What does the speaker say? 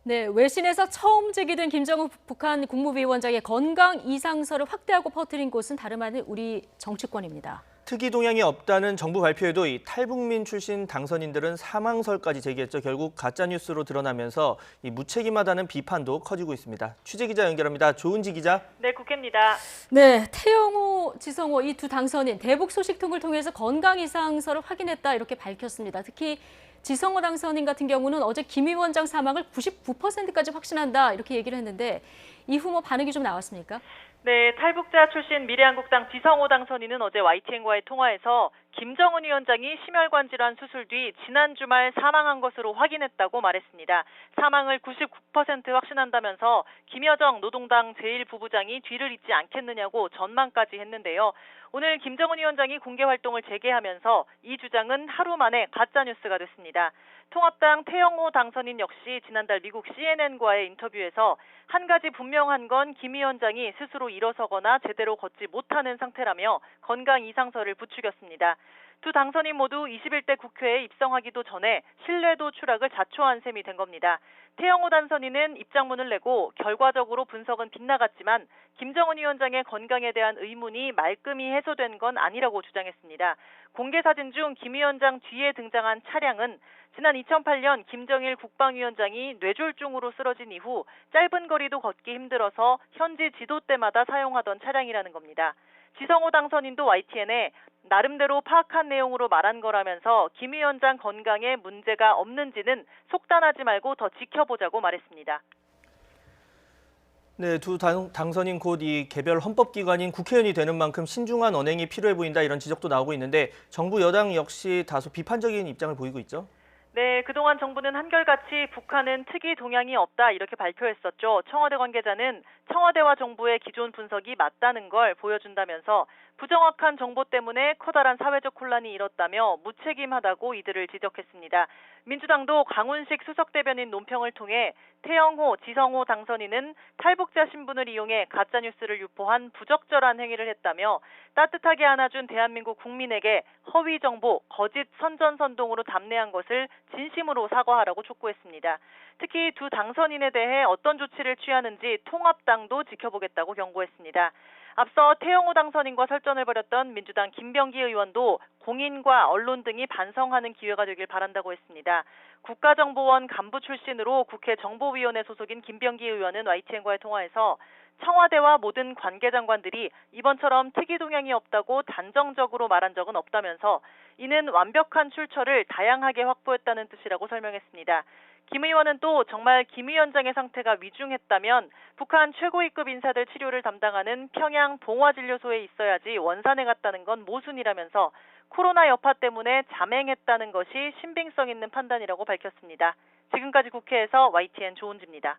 네, 외신에서 처음 제기된 김정은 북한 국무위원장의 건강 이상설을 확대하고 퍼뜨린 곳은 다름 아닌 우리 정치권입니다. 특이 동향이 없다는 정부 발표에도 이 탈북민 출신 당선인들은 사망설까지 제기했죠. 결국 가짜뉴스로 드러나면서 이 무책임하다는 비판도 커지고 있습니다. 취재기자 연결합니다. 조은지 기자. 네, 국회입니다. 네, 태영호, 지성호 이 두 당선인 대북 소식통을 통해서 건강 이상설을 확인했다 이렇게 밝혔습니다. 특히 지성호 당선인 같은 경우는 어제 김 위원장 사망을 99%까지 확신한다 이렇게 얘기를 했는데 이후 뭐 반응이 좀 나왔습니까? 네, 탈북자 출신 미래한국당 지성호 당선인은 어제 YTN과의 통화에서 김정은 위원장이 심혈관 질환 수술 뒤 지난 주말 사망한 것으로 확인했다고 말했습니다. 사망을 99% 확신한다면서 김여정 노동당 제1부부장이 뒤를 잇지 않겠느냐고 전망까지 했는데요. 오늘 김정은 위원장이 공개 활동을 재개하면서 이 주장은 하루 만에 가짜뉴스가 됐습니다. 통합당 태영호 당선인 역시 지난달 미국 CNN과의 인터뷰에서 한 가지 분명한 건 김 위원장이 스스로 일어서거나 제대로 걷지 못하는 상태라며 건강 이상설을 부추겼습니다. 두 당선인 모두 21대 국회에 입성하기도 전에 신뢰도 추락을 자초한 셈이 된 겁니다. 태영호 당선인은 입장문을 내고 결과적으로 분석은 빗나갔지만 김정은 위원장의 건강에 대한 의문이 말끔히 해소된 건 아니라고 주장했습니다. 공개 사진 중 김 위원장 뒤에 등장한 차량은 지난 2008년 김정일 국방위원장이 뇌졸중으로 쓰러진 이후 짧은 거리도 걷기 힘들어서 현지 지도 때마다 사용하던 차량이라는 겁니다. 지성호 당선인도 YTN에 나름대로 파악한 내용으로 말한 거라면서 김 위원장 건강에 문제가 없는지는 속단하지 말고 더 지켜보자고 말했습니다. 네, 두 당선인 곧 이 개별 헌법기관인 국회의원이 되는 만큼 신중한 언행이 필요해 보인다 이런 지적도 나오고 있는데 정부 여당 역시 다소 비판적인 입장을 보이고 있죠. 네, 그동안 정부는 한결같이 북한은 특이 동향이 없다 이렇게 발표했었죠. 청와대 관계자는 청와대와 정부의 기존 분석이 맞다는 걸 보여준다면서 부정확한 정보 때문에 커다란 사회적 혼란이 일었다며 무책임하다고 이들을 지적했습니다. 민주당도 강훈식 수석대변인 논평을 통해 태영호, 지성호 당선인은 탈북자 신분을 이용해 가짜뉴스를 유포한 부적절한 행위를 했다며 따뜻하게 안아준 대한민국 국민에게 허위 정보, 거짓 선전선동으로 담내한 것을 진심으로 사과하라고 촉구했습니다. 특히 두 당선인에 대해 어떤 조치를 취하는지 통합당도 지켜보겠다고 경고했습니다. 앞서 태영호 당선인과 설전을 벌였던 민주당 김병기 의원도 공인과 언론 등이 반성하는 기회가 되길 바란다고 했습니다. 국가정보원 간부 출신으로 국회 정보위원회 소속인 김병기 의원은 YTN과의 통화에서 청와대와 모든 관계장관들이 이번처럼 특이 동향이 없다고 단정적으로 말한 적은 없다면서 이는 완벽한 출처를 다양하게 확보했다는 뜻이라고 설명했습니다. 김 의원은 또 정말 김 위원장의 상태가 위중했다면 북한 최고위급 인사들 치료를 담당하는 평양 봉화진료소에 있어야지 원산에 갔다는 건 모순이라면서 코로나 여파 때문에 잠행했다는 것이 신빙성 있는 판단이라고 밝혔습니다. 지금까지 국회에서 YTN 조은지입니다.